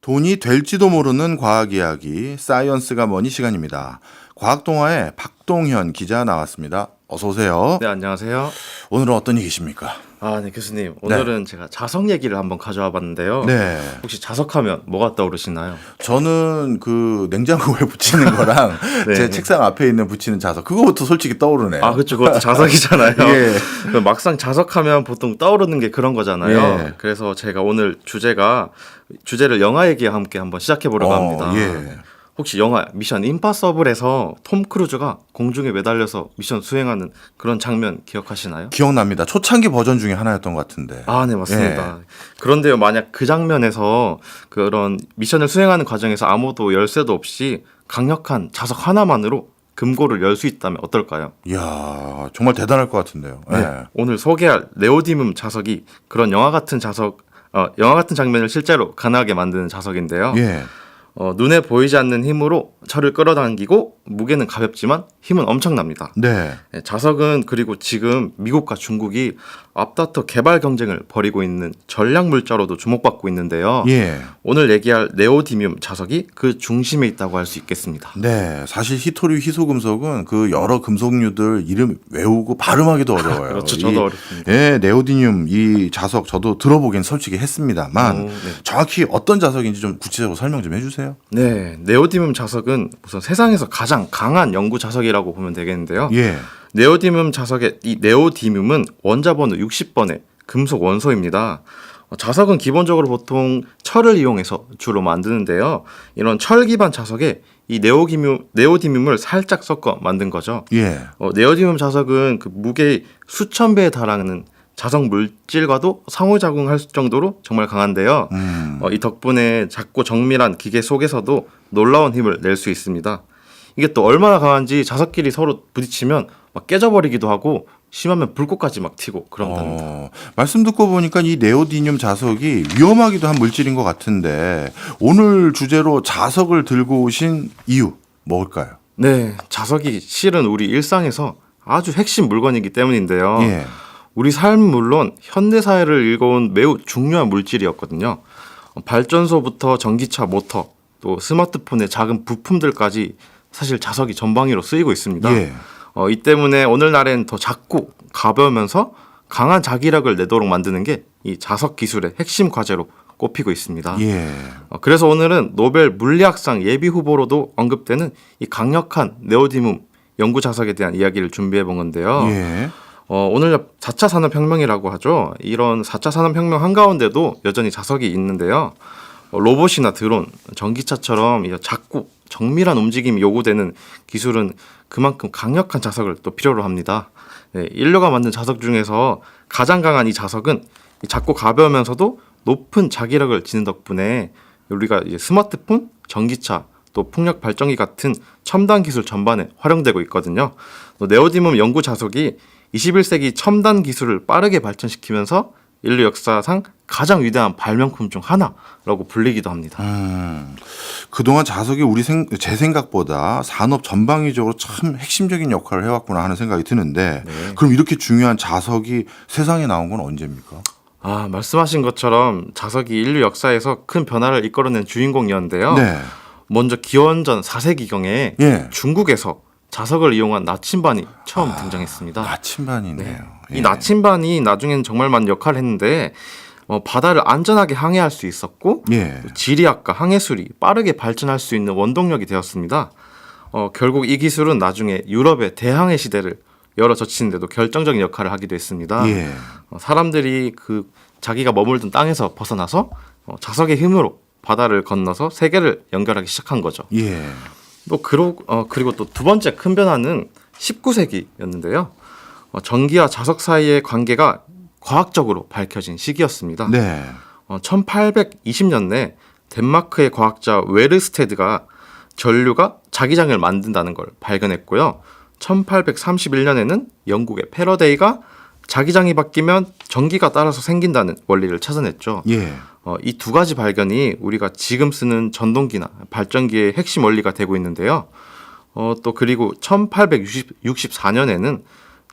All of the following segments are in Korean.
돈이 될지도 모르는 과학 이야기, 사이언스가 뭐니 시간입니다. 과학동화에 박동현 기자 나왔습니다. 어서 오세요. 네, 안녕하세요. 오늘은 어떤 얘기십니까? 네, 교수님. 오늘은 제가 자석 얘기를 한번 가져와 봤는데요. 네. 혹시 자석하면 뭐가 떠오르시나요? 저는 그 냉장고에 붙이는 거랑 네, 제 네. 책상 앞에 있는 붙이는 자석, 그거부터 솔직히 떠오르네요. 그렇죠. 그것도 자석이잖아요. 예. 그 막상 자석하면 보통 떠오르는 게 그런 거잖아요. 예. 그래서 제가 오늘 주제를 영화 얘기와 함께 한번 시작해 보려고 합니다. 예. 혹시 영화 미션 임파서블에서 톰 크루즈가 공중에 매달려서 미션 수행하는 그런 장면 기억하시나요? 기억납니다. 초창기 버전 중에 하나였던 것 같은데. 네, 맞습니다. 그런데요, 만약 그 장면에서 그런 미션을 수행하는 과정에서 아무도 열쇠도 없이 강력한 자석 하나만으로 금고를 열 수 있다면 어떨까요? 이야, 정말 대단할 것 같은데요. 네. 예. 오늘 소개할 네오디뒴 자석이 그런 영화 같은 장면을 실제로 가능하게 만드는 자석인데요. 예. 눈에 보이지 않는 힘으로 철을 끌어당기고 무게는 가볍지만 힘은 엄청납니다. 네. 네, 자석은 그리고 지금 미국과 중국이 앞다퉈 개발 경쟁을 벌이고 있는 전략 물자로도 주목받고 있는데요. 예. 오늘 얘기할 네오디뒴 자석이 그 중심에 있다고 할 수 있겠습니다. 네, 사실 히토류 희소금속은 그 여러 금속류들 이름 외우고 발음하기도 어려워요. 그렇죠, 저도 어렵습니다. 예, 네오디듐 이 자석 저도 들어보긴 솔직히 했습니다만 네. 정확히 어떤 자석인지 좀 구체적으로 설명 좀 해주세요. 네, 네오디뒴 자석은 우선 세상에서 가장 강한 연구 자석이라고 보면 되겠는데요. 예, 네오디뒴 자석의 이 네오디뒴은 원자번호 60번의 금속 원소입니다. 자석은 기본적으로 보통 철을 이용해서 주로 만드는데요. 이런 철 기반 자석에 이 네오디뒴을 살짝 섞어 만든 거죠. 예, 네오디뒴 자석은 그 무게 수천 배에 달하는 자석 물질과도 상호작용할 정도로 정말 강한데요. 이 덕분에 작고 정밀한 기계 속에서도 놀라운 힘을 낼 수 있습니다. 이게 또 얼마나 강한지 자석끼리 서로 부딪히면 막 깨져버리기도 하고 심하면 불꽃까지 막 튀고 그런답니다. 말씀 듣고 보니까 이 네오디듐 자석이 위험하기도 한 물질인 것 같은데 오늘 주제로 자석을 들고 오신 이유 뭘까요? 네, 자석이 실은 우리 일상에서 아주 핵심 물건이기 때문인데요. 예, 우리 삶은 물론 현대사회를 일궈온 매우 중요한 물질이었거든요. 발전소부터 전기차 모터, 또 스마트폰의 작은 부품들까지 사실 자석이 전방위로 쓰이고 있습니다. 예. 이 때문에 오늘날엔 더 작고 가벼우면서 강한 자기력을 내도록 만드는 게 이 자석 기술의 핵심 과제로 꼽히고 있습니다. 예. 그래서 오늘은 노벨 물리학상 예비 후보로도 언급되는 이 강력한 네오디뒴 연구 자석에 대한 이야기를 준비해 본 건데요. 예. 오늘 4차 산업혁명이라고 하죠. 이런 4차 산업혁명 한가운데도 여전히 자석이 있는데요. 로봇이나 드론, 전기차처럼 이 작고 정밀한 움직임이 요구되는 기술은 그만큼 강력한 자석을 또 필요로 합니다. 네, 인류가 만든 자석 중에서 가장 강한 이 자석은 이 작고 가벼우면서도 높은 자기력을 지닌 덕분에 우리가 이제 스마트폰, 전기차, 또 풍력 발전기 같은 첨단 기술 전반에 활용되고 있거든요. 네오디뒴 연구 자석이 21세기 첨단 기술을 빠르게 발전시키면서 인류 역사상 가장 위대한 발명품 중 하나라고 불리기도 합니다. 그동안 자석이 제 생각보다 산업 전방위적으로 참 핵심적인 역할을 해왔구나 하는 생각이 드는데 네. 그럼 이렇게 중요한 자석이 세상에 나온 건 언제입니까? 말씀하신 것처럼 자석이 인류 역사에서 큰 변화를 이끌어낸 주인공이었는데요. 네. 먼저 기원전 4세기경에 예. 중국에서 자석을 이용한 나침반이 처음 등장했습니다. 나침반이네요. 이 나침반이 나중엔 정말 많은 역할을 했는데 바다를 안전하게 항해할 수 있었고 예. 지리학과 항해술이 빠르게 발전할 수 있는 원동력이 되었습니다. 결국 이 기술은 나중에 유럽의 대항해 시대를 열어젖히는데도 결정적인 역할을 하기도 했습니다. 예. 사람들이 그 자기가 머물던 땅에서 벗어나서 자석의 힘으로 바다를 건너서 세계를 연결하기 시작한 거죠. 예. 그리고 또 두 번째 큰 변화는 19세기였는데요. 전기와 자석 사이의 관계가 과학적으로 밝혀진 시기였습니다. 네. 1820년에 덴마크의 과학자 웨르스테드가 전류가 자기장을 만든다는 걸 발견했고요. 1831년에는 영국의 패러데이가 자기장이 바뀌면 전기가 따라서 생긴다는 원리를 찾아냈죠. 예. 이 두 가지 발견이 우리가 지금 쓰는 전동기나 발전기의 핵심 원리가 되고 있는데요. 또 그리고 1864년에는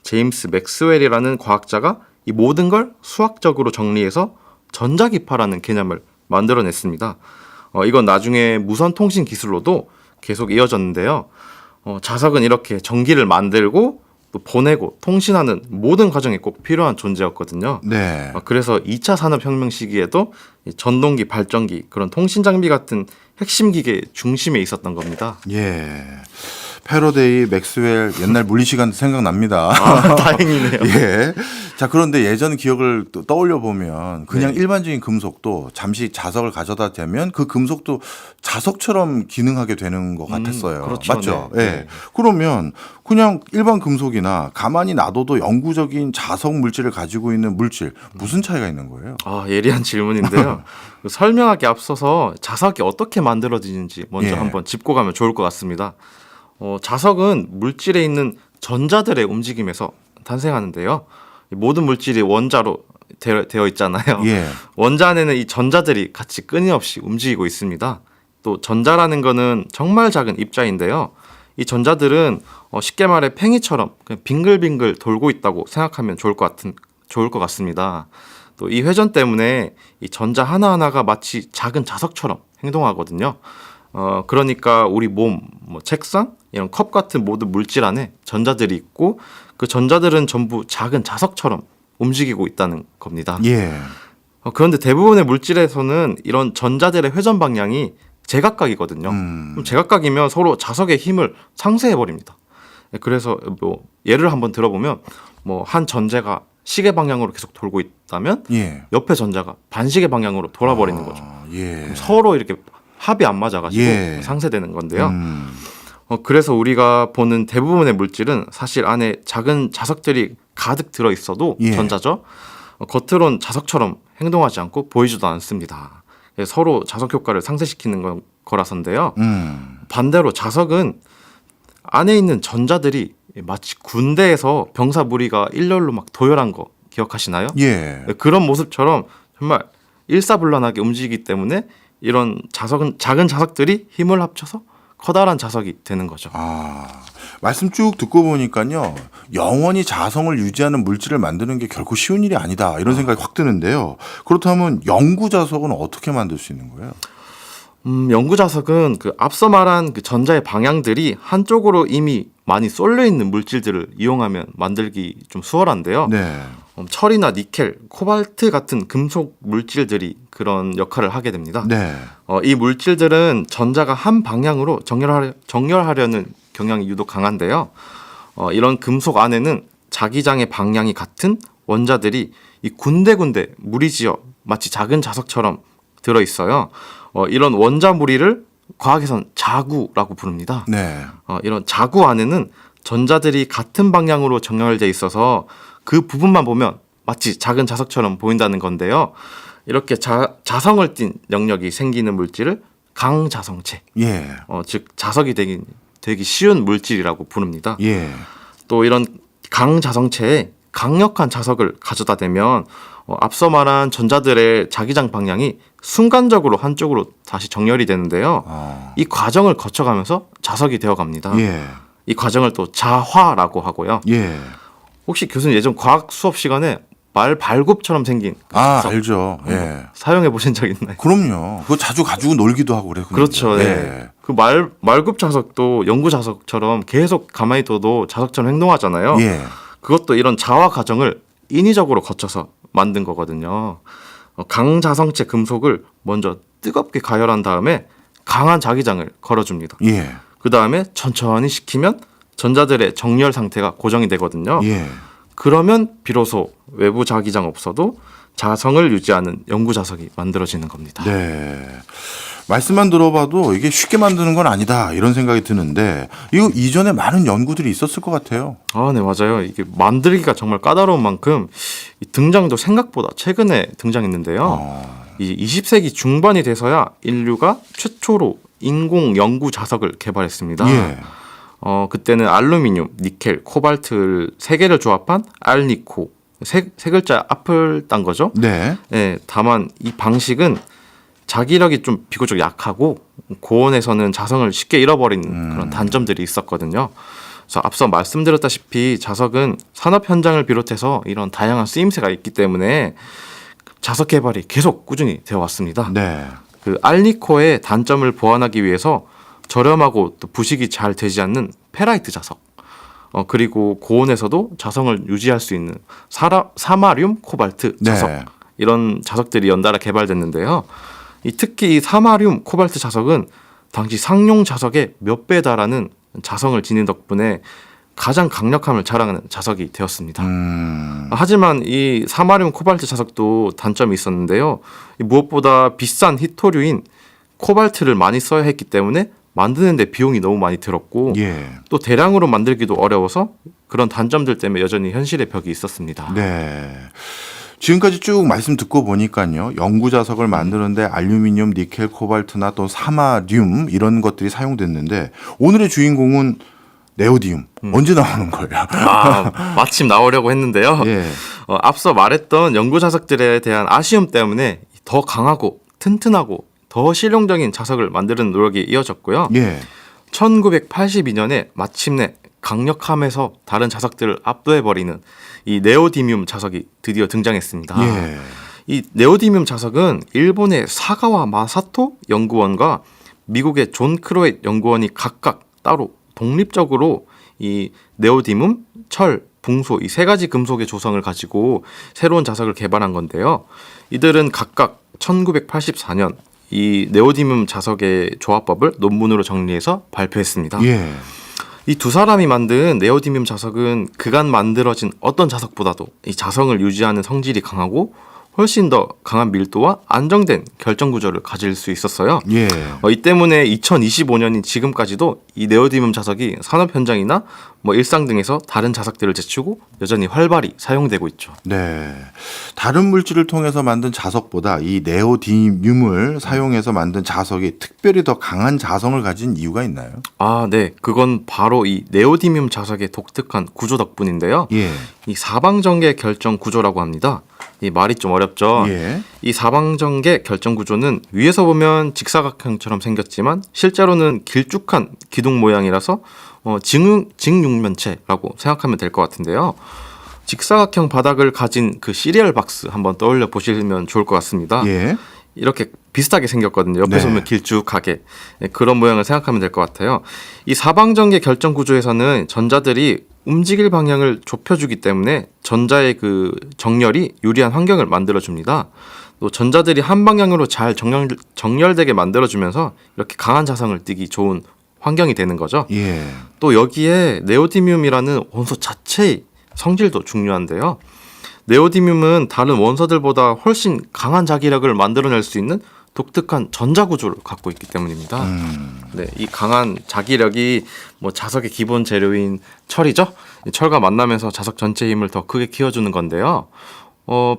제임스 맥스웰이라는 과학자가 이 모든 걸 수학적으로 정리해서 전자기파라는 개념을 만들어냈습니다. 이건 나중에 무선 통신 기술로도 계속 이어졌는데요. 자석은 이렇게 전기를 만들고 또 보내고 통신하는 모든 과정에 꼭 필요한 존재였거든요. 네. 그래서 2차 산업혁명 시기에도 이 전동기, 발전기, 그런 통신 장비 같은 핵심 기계 중심에 있었던 겁니다. 예. 패러데이, 맥스웰 옛날 물리 시간 생각납니다. 다행이네요. 예. 자, 그런데 예전 기억을 또 떠올려 보면 그냥 네. 일반적인 금속도 잠시 자석을 가져다 대면 그 금속도 자석처럼 기능하게 되는 것 같았어요. 그렇죠. 맞죠? 네. 예. 네. 그러면 그냥 일반 금속이나 가만히 놔둬도 영구적인 자석 물질을 가지고 있는 물질 무슨 차이가 있는 거예요? 예리한 질문인데요. 설명하기 앞서서 자석이 어떻게 만들어지는지 먼저 예. 한번 짚고 가면 좋을 것 같습니다. 자석은 물질에 있는 전자들의 움직임에서 탄생하는데요. 이 모든 물질이 원자로 되어 있잖아요. 예. 원자 안에는 이 전자들이 같이 끊임없이 움직이고 있습니다. 또 전자라는 거는 정말 작은 입자인데요. 이 전자들은 쉽게 말해 팽이처럼 그냥 빙글빙글 돌고 있다고 생각하면 좋을 것 같습니다. 또 이 회전 때문에 이 전자 하나하나가 마치 작은 자석처럼 행동하거든요. 그러니까 우리 몸, 책상, 이런 컵 같은 모든 물질 안에 전자들이 있고 그 전자들은 전부 작은 자석처럼 움직이고 있다는 겁니다. 예. 그런데 대부분의 물질에서는 이런 전자들의 회전 방향이 제각각이거든요. 그럼 제각각이면 서로 자석의 힘을 상쇄해 버립니다. 그래서 예를 한번 들어보면 한 전자가 시계 방향으로 계속 돌고 있다면 예. 옆에 전자가 반시계 방향으로 돌아버리는 거죠. 예. 그럼 서로 이렇게 합이 안 맞아가지고 예. 상쇄되는 건데요. 그래서 우리가 보는 대부분의 물질은 사실 안에 작은 자석들이 가득 들어 있어도 예. 전자죠. 겉으론 자석처럼 행동하지 않고 보이지도 않습니다. 서로 자석 효과를 상쇄시키는 거라서인데요. 반대로 자석은 안에 있는 전자들이 마치 군대에서 병사 무리가 일렬로 막 도열한 거 기억하시나요? 예. 그런 모습처럼 정말 일사불란하게 움직이기 때문에 이런 작은 자석들이 힘을 합쳐서 커다란 자석이 되는 거죠. 말씀 쭉 듣고 보니까요. 영원히 자성을 유지하는 물질을 만드는 게 결코 쉬운 일이 아니다. 이런 생각이 확 드는데요. 그렇다면 영구 자석은 어떻게 만들 수 있는 거예요? 영구 자석은 앞서 말한 전자의 방향들이 한쪽으로 이미 많이 쏠려 있는 물질들을 이용하면 만들기 좀 수월한데요. 네. 철이나 니켈, 코발트 같은 금속 물질들이 그런 역할을 하게 됩니다. 네. 이 물질들은 전자가 한 방향으로 정렬하려는 경향이 유독 강한데요. 이런 금속 안에는 자기장의 방향이 같은 원자들이 이 군데군데 무리지어 마치 작은 자석처럼 들어 있어요. 이런 원자 무리를 과학에선 자구라고 부릅니다. 네. 이런 자구 안에는 전자들이 같은 방향으로 정렬되어 있어서 그 부분만 보면 마치 작은 자석처럼 보인다는 건데요. 이렇게 자성을 띤 영역이 생기는 물질을 강자성체, 예. 즉 자석이 되기 쉬운 물질이라고 부릅니다. 예. 또 이런 강자성체에 강력한 자석을 가져다 대면 앞서 말한 전자들의 자기장 방향이 순간적으로 한쪽으로 다시 정렬이 되는데요. 이 과정을 거쳐가면서 자석이 되어갑니다. 예. 이 과정을 또 자화라고 하고요. 예. 혹시 교수님 예전 과학 수업 시간에 말 발굽처럼 생긴 자석 알죠. 예. 사용해 보신 적 있나요? 그럼요. 그거 자주 가지고 놀기도 하고 그래요. 그렇죠. 예. 네. 그 말굽 자석도 영구 자석처럼 계속 가만히 둬도 자석처럼 행동하잖아요. 예. 그것도 이런 자화 과정을 인위적으로 거쳐서 만든 거거든요. 강자성체 금속을 먼저 뜨겁게 가열한 다음에 강한 자기장을 걸어줍니다. 예. 그 다음에 천천히 식히면 전자들의 정렬 상태가 고정이 되거든요. 예. 그러면 비로소 외부 자기장 없어도 자성을 유지하는 영구 자석이 만들어지는 겁니다. 네. 말씀만 들어봐도 이게 쉽게 만드는 건 아니다 이런 생각이 드는데 이거 이전에 많은 연구들이 있었을 것 같아요. 네, 맞아요. 이게 만들기가 정말 까다로운 만큼 이 등장도 생각보다 최근에 등장했는데요. 이 20세기 중반이 돼서야 인류가 최초로 인공 영구 자석을 개발했습니다. 예. 그때는 알루미늄, 니켈, 코발트 세 개를 조합한 알니코 세 글자 앞을 딴 거죠. 네. 네, 다만 이 방식은 자기력이 좀 비교적 약하고 고온에서는 자성을 쉽게 잃어버리는 그런 단점들이 있었거든요. 그래서 앞서 말씀드렸다시피 자석은 산업 현장을 비롯해서 이런 다양한 쓰임새가 있기 때문에 자석 개발이 계속 꾸준히 되어 왔습니다. 네. 그 알니코의 단점을 보완하기 위해서 저렴하고 또 부식이 잘 되지 않는 페라이트 자석, 그리고 고온에서도 자성을 유지할 수 있는 사마륨 코발트 자석, 네. 이런 자석들이 연달아 개발됐는데요. 특히 이 사마륨 코발트 자석은 당시 상용 자석의 몇 배 달하는 자성을 지닌 덕분에 가장 강력함을 자랑하는 자석이 되었습니다. 하지만 이 사마륨 코발트 자석도 단점이 있었는데요. 무엇보다 비싼 히토류인 코발트를 많이 써야 했기 때문에 만드는데 비용이 너무 많이 들었고 예. 또 대량으로 만들기도 어려워서 그런 단점들 때문에 여전히 현실의 벽이 있었습니다. 네. 지금까지 쭉 말씀 듣고 보니까요. 영구 자석을 만드는데 알루미늄, 니켈, 코발트나 또 사마륨 이런 것들이 사용됐는데 오늘의 주인공은 네오디움. 언제 나오는 거예요? 마침 나오려고 했는데요. 예. 앞서 말했던 연구 자석들에 대한 아쉬움 때문에 더 강하고 튼튼하고 더 실용적인 자석을 만드는 노력이 이어졌고요. 예. 1982년에 마침내 강력함에서 다른 자석들을 압도해버리는 이 네오디뮴 자석이 드디어 등장했습니다. 예. 이 네오디뮴 자석은 일본의 사가와 마사토 연구원과 미국의 존 크로엣 연구원이 각각 따로 독립적으로 이 네오디뮴, 철, 붕소 이 세 가지 금속의 조성을 가지고 새로운 자석을 개발한 건데요. 이들은 각각 1984년 이 네오디뮴 자석의 조합법을 논문으로 정리해서 발표했습니다. 예. 이 두 사람이 만든 네오디뮴 자석은 그간 만들어진 어떤 자석보다도 이 자성을 유지하는 성질이 강하고 훨씬 더 강한 밀도와 안정된 결정 구조를 가질 수 있었어요. 예. 이 때문에 2025년인 지금까지도 이 네오디뮴 자석이 산업 현장이나 일상 등에서 다른 자석들을 제치고 여전히 활발히 사용되고 있죠. 네. 다른 물질을 통해서 만든 자석보다 이 네오디뮴을 사용해서 만든 자석이 특별히 더 강한 자성을 가진 이유가 있나요? 네. 그건 바로 이 네오디뮴 자석의 독특한 구조 덕분인데요. 예. 이 사방전개 결정 구조라고 합니다. 이 말이 좀 어렵죠. 예. 이 사방전개 결정 구조는 위에서 보면 직사각형처럼 생겼지만 실제로는 길쭉한 기둥 모양이라서 직육면체라고 생각하면 될 것 같은데요. 직사각형 바닥을 가진 그 시리얼 박스 한번 떠올려 보시면 좋을 것 같습니다. 예. 이렇게 비슷하게 생겼거든요. 옆에서 네. 보면 길쭉하게 그런 모양을 생각하면 될 것 같아요. 이 사방전개 결정 구조에서는 전자들이 움직일 방향을 좁혀주기 때문에 전자의 그 정렬이 유리한 환경을 만들어줍니다. 또 전자들이 한 방향으로 잘 정렬되게 만들어주면서 이렇게 강한 자성을 띠기 좋은 환경이 되는 거죠. 예. 또 여기에 네오디뮴이라는 원소 자체의 성질도 중요한데요. 네오디뮴은 다른 원소들보다 훨씬 강한 자기력을 만들어낼 수 있는 독특한 전자 구조를 갖고 있기 때문입니다. 네, 이 강한 자기력이 자석의 기본 재료인 철이죠. 이 철과 만나면서 자석 전체 힘을 더 크게 키워주는 건데요.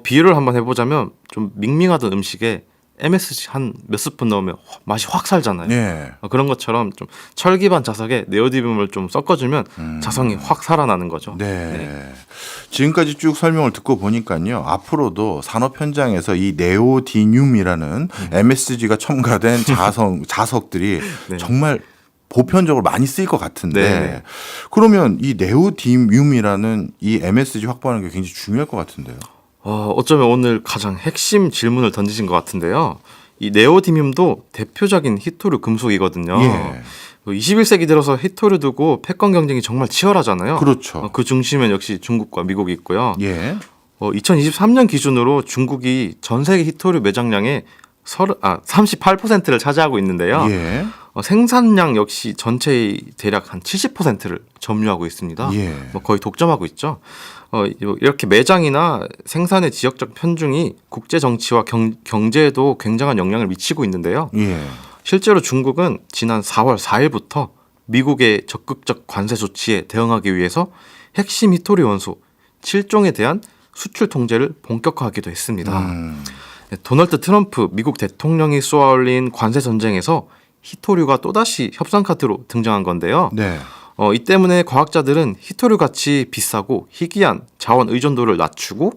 비유를 한번 해보자면 좀 밍밍하던 음식에 MSG 한 몇 스푼 넣으면 맛이 확 살잖아요. 예. 그런 것처럼 좀 철 기반 자석에 네오디뮴을 좀 섞어주면 자성이 확 살아나는 거죠. 네. 지금까지 쭉 설명을 듣고 보니까요. 앞으로도 산업 현장에서 이 네오디뮴이라는 MSG가 첨가된 자석들이 네. 정말 보편적으로 많이 쓰일 것 같은데 네. 그러면 이 네오디뮴이라는 이 MSG 확보하는 게 굉장히 중요할 것 같은데요. 어쩌면 오늘 가장 핵심 질문을 던지신 것 같은데요. 이 네오디뮴도 대표적인 히토류 금속이거든요. 예. 21세기 들어서 히토류 두고 패권 경쟁이 정말 치열하잖아요. 그렇죠. 그 중심엔 역시 중국과 미국이 있고요. 예. 2023년 기준으로 중국이 전 세계 히토류 매장량의 38%를 차지하고 있는데요. 예. 생산량 역시 전체의 대략 한 70%를 점유하고 있습니다. 예. 거의 독점하고 있죠. 이렇게 매장이나 생산의 지역적 편중이 국제 정치와 경제에도 굉장한 영향을 미치고 있는데요. 예. 실제로 중국은 지난 4월 4일부터 미국의 적극적 관세 조치에 대응하기 위해서 핵심 히토류 원소 7종에 대한 수출 통제를 본격화하기도 했습니다. 도널드 트럼프 미국 대통령이 쏘아올린 관세 전쟁에서 히토류가 또다시 협상 카드로 등장한 건데요. 네. 이 때문에 과학자들은 히토류 같이 비싸고 희귀한 자원 의존도를 낮추고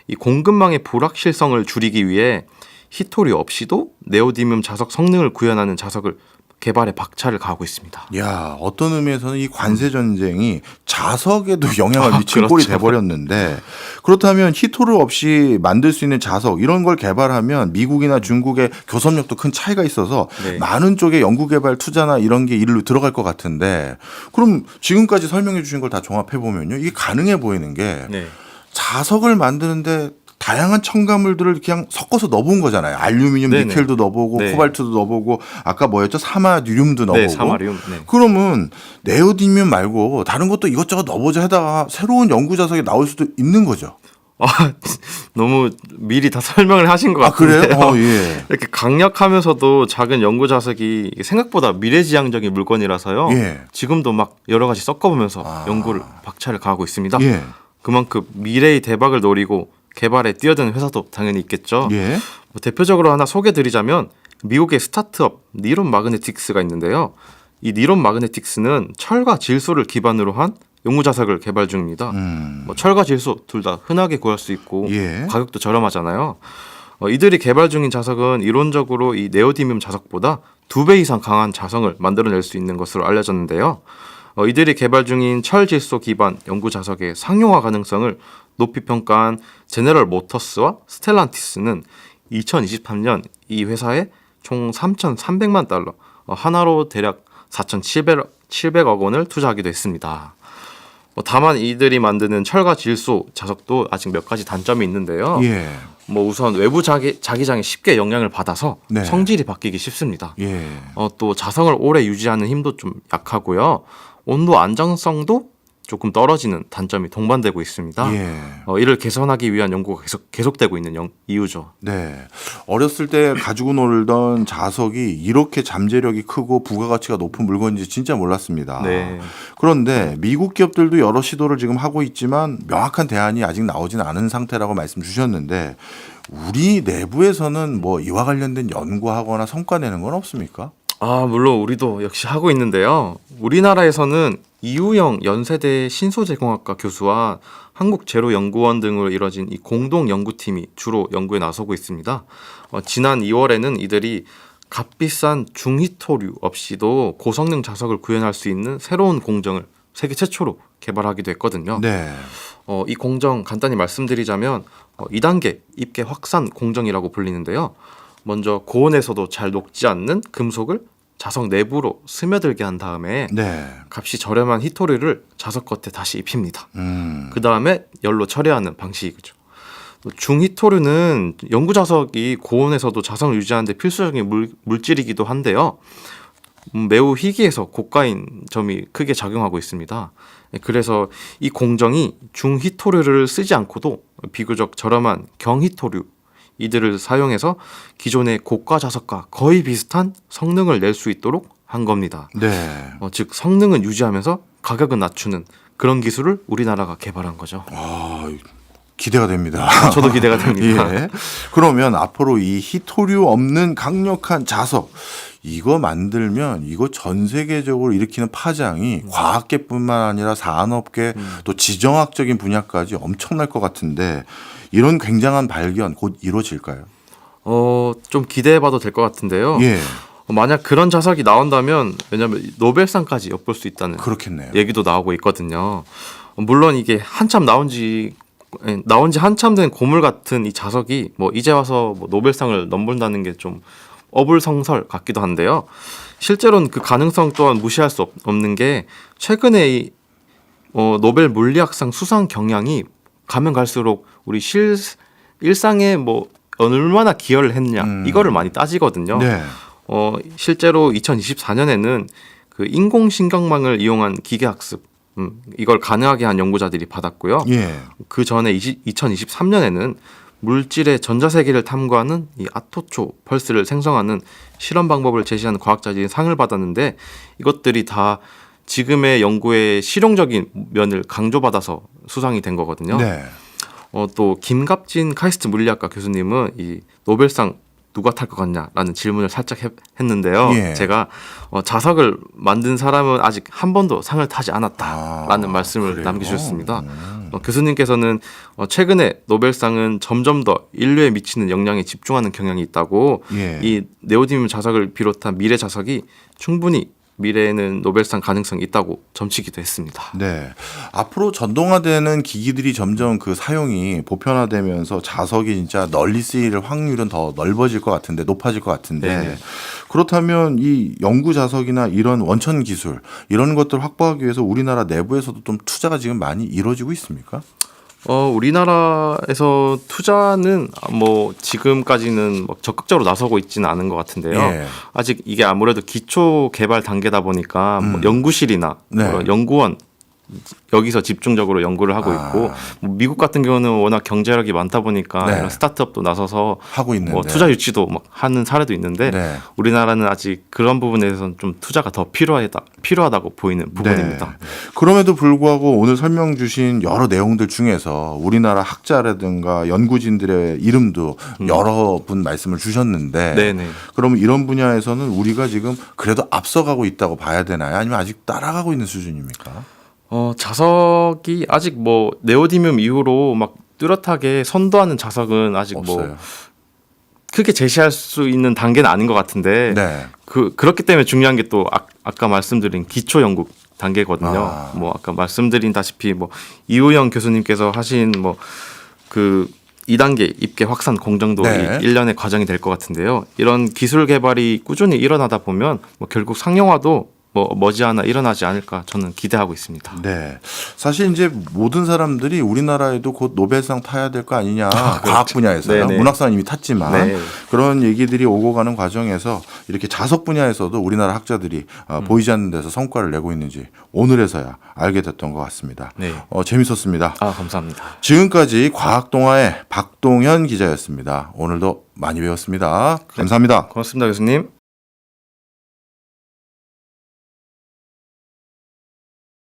이 공급망의 불확실성을 줄이기 위해 히토류 없이도 네오디뮴 자석 성능을 구현하는 자석을 개발에 박차를 가하고 있습니다. 야, 어떤 의미에서는 이 관세 전쟁이 자석에도 영향을 미친 꼴이 그렇죠. 돼버렸는데, 그렇다면 히토르 없이 만들 수 있는 자석 이런 걸 개발하면 미국이나 중국의 교섭력도 큰 차이가 있어서 네. 많은 쪽에 연구개발 투자나 이런 게 일로 들어갈 것 같은데, 그럼 지금까지 설명해 주신 걸 다 종합해 보면요, 이게 가능해 보이는 게 네. 자석을 만드는데 다양한 첨가물들을 그냥 섞어서 넣어본 거잖아요. 알루미늄, 네네. 니켈도 넣어보고, 네. 코발트도 넣어보고, 아까 뭐였죠? 사마듐도 넣어보고. 네, 사마리움. 네. 그러면 네오디뮴 말고 다른 것도 이것저것 넣어보자 하다가 새로운 연구 자석이 나올 수도 있는 거죠. 너무 미리 다 설명을 하신 것 아, 같은데요. 그래요? 예. 이렇게 강력하면서도 작은 연구 자석이 생각보다 미래지향적인 물건이라서요. 예. 지금도 막 여러 가지 섞어보면서 아. 연구를 박차를 가하고 있습니다. 예. 그만큼 미래의 대박을 노리고 개발에 뛰어드는 회사도 당연히 있겠죠. 예. 뭐 대표적으로 하나 소개드리자면 미국의 스타트업 니론 마그네틱스가 있는데요. 이 니론 마그네틱스는 철과 질소를 기반으로 한 연구 자석을 개발 중입니다. 뭐 철과 질소 둘 다 흔하게 구할 수 있고 예. 가격도 저렴하잖아요. 이들이 개발 중인 자석은 이론적으로 이 네오디뮴 자석보다 2배 이상 강한 자성을 만들어낼 수 있는 것으로 알려졌는데요. 이들이 개발 중인 철질소 기반 연구 자석의 상용화 가능성을 높이 평가한 제너럴 모터스와 스텔란티스는 2023년 이 회사에 총 3,300만 달러, 하나로 대략 4,700억 원을 투자하기도 했습니다. 다만 이들이 만드는 철과 질소 자석도 아직 몇 가지 단점이 있는데요. 예. 뭐 우선 외부 자기장에 쉽게 영향을 받아서 네. 성질이 바뀌기 쉽습니다. 예. 또 자성을 오래 유지하는 힘도 좀 약하고요. 온도 안정성도 조금 떨어지는 단점이 동반되고 있습니다. 예. 이를 개선하기 위한 연구가 계속되고 있는 이유죠. 네. 어렸을 때 가지고 놀던 자석이 이렇게 잠재력이 크고 부가가치가 높은 물건인지 진짜 몰랐습니다. 네. 그런데 미국 기업들도 여러 시도를 지금 하고 있지만 명확한 대안이 아직 나오진 않은 상태라고 말씀 주셨는데, 우리 내부에서는 뭐 이와 관련된 연구하거나 성과 내는 건 없습니까? 물론 우리도 역시 하고 있는데요. 우리나라에서는 이우영 연세대 신소재공학과 교수와 한국제로연구원 등으로 이뤄진 이 공동 연구팀이 주로 연구에 나서고 있습니다. 지난 2월에는 이들이 값비싼 중히토류 없이도 고성능 자석을 구현할 수 있는 새로운 공정을 세계 최초로 개발하기도 했거든요. 네. 이 공정 간단히 말씀드리자면 2단계 입계 확산 공정이라고 불리는데요. 먼저 고온에서도 잘 녹지 않는 금속을 자석 내부로 스며들게 한 다음에 네. 값이 저렴한 히토리를 자석 겉에 다시 입힙니다. 음. 그 다음에 열로 처리하는 방식이죠. 중히토류는 연구 자석이 고온에서도 자성을 유지하는 데 필수적인 물질이기도 한데요. 매우 희귀해서 고가인 점이 크게 작용하고 있습니다. 그래서 이 공정이 중히토류를 쓰지 않고도 비교적 저렴한 경히토류 이들을 사용해서 기존의 고가 자석과 거의 비슷한 성능을 낼 수 있도록 한 겁니다. 네. 즉 성능은 유지하면서 가격은 낮추는 그런 기술을 우리나라가 개발한 거죠. 기대가 됩니다. 저도 기대가 됩니다. 예. 그러면 앞으로 이 히토류 없는 강력한 자석 이거 만들면 이거 전 세계적으로 일으키는 파장이 과학계뿐만 아니라 산업계 또 지정학적인 분야까지 엄청날 것 같은데, 이런 굉장한 발견 곧 이루어질까요? 좀 기대해봐도 될 것 같은데요. 예. 만약 그런 자석이 나온다면, 왜냐하면 노벨상까지 엿볼 수 있다는 그렇겠네요. 얘기도 나오고 있거든요. 물론 이게 한참 나온 지 한참 된 고물 같은 이 자석이 뭐 이제 와서 뭐 노벨상을 넘본다는 게 좀 어불성설 같기도 한데요. 실제로는 그 가능성 또한 무시할 수 없는 게, 최근에 이 노벨 물리학상 수상 경향이 가면 갈수록 우리 일상에 뭐 얼마나 기여를 했냐 이거를 많이 따지거든요. 네. 실제로 2024년에는 그 인공신경망을 이용한 기계학습 이걸 가능하게 한 연구자들이 받았고요. 예. 그 전에 2023년에는 물질의 전자세계를 탐구하는 이 아토초 펄스를 생성하는 실험 방법을 제시하는 과학자들이 상을 받았는데, 이것들이 다 지금의 연구의 실용적인 면을 강조받아서 수상이 된 거거든요. 네. 또 김갑진 카이스트 물리학과 교수님은 이 노벨상 누가 탈 것 같냐라는 질문을 살짝 했는데요. 예. 제가 자석을 만든 사람은 아직 한 번도 상을 타지 않았다라는 말씀을 그래요? 남기셨습니다. 교수님께서는 최근에 노벨상은 점점 더 인류에 미치는 영향에 집중하는 경향이 있다고 예. 이 네오디뮴 자석을 비롯한 미래 자석이 충분히 미래에는 노벨상 가능성이 있다고 점치기도 했습니다. 네. 앞으로 전동화되는 기기들이 점점 그 사용이 보편화되면서 자석이 진짜 널리 쓰일 확률은 더 넓어질 것 같은데, 높아질 것 같은데. 네네. 그렇다면 이 연구 자석이나 이런 원천 기술 이런 것들 확보하기 위해서 우리나라 내부에서도 좀 투자가 지금 많이 이루어지고 있습니까? 우리나라에서 투자는 뭐 지금까지는 막 적극적으로 나서고 있지는 않은 것 같은데요. 예. 아직 이게 아무래도 기초 개발 단계다 보니까 뭐 연구실이나 네. 연구원 여기서 집중적으로 연구를 하고 있고 뭐 미국 같은 경우는 워낙 경제력이 많다 보니까 네. 이런 스타트업도 나서서 하고 있는데. 뭐 투자 유치도 막 하는 사례도 있는데 네. 우리나라는 아직 그런 부분에서는 좀 투자가 더 필요하다고 보이는 부분입니다. 네. 그럼에도 불구하고 오늘 설명 주신 여러 내용들 중에서 우리나라 학자라든가 연구진들의 이름도 여러 분 말씀을 주셨는데 네네. 그러면 이런 분야에서는 우리가 지금 그래도 앞서가고 있다고 봐야 되나요? 아니면 아직 따라가고 있는 수준입니까? 자석이 아직 뭐 네오디뮴 이후로 막 뚜렷하게 선도하는 자석은 아직 없어요. 뭐 크게 제시할 수 있는 단계는 아닌 것 같은데 네. 그렇기 때문에 중요한 게 또 아까 말씀드린 기초 연구 단계거든요. 뭐 아까 말씀드린다시피 뭐 이우영 교수님께서 하신 뭐 그 2단계 입계 확산 공정도 네. 1년의 과정이 될 것 같은데요. 이런 기술 개발이 꾸준히 일어나다 보면 뭐 결국 상용화도 뭐 머지않아 일어나지 않을까 저는 기대하고 있습니다. 네. 사실 이제 모든 사람들이 우리나라에도 곧 노벨상 타야 될 거 아니냐. 과학 분야에서요. 네네. 문학상은 이미 탔지만 네. 그런 얘기들이 오고 가는 과정에서 이렇게 자석 분야에서도 우리나라 학자들이 보이지 않는 데서 성과를 내고 있는지 오늘에서야 알게 됐던 것 같습니다. 네. 재밌었습니다. 감사합니다. 지금까지 과학동화의 박동현 기자였습니다. 오늘도 많이 배웠습니다. 감사합니다. 고맙습니다, 교수님.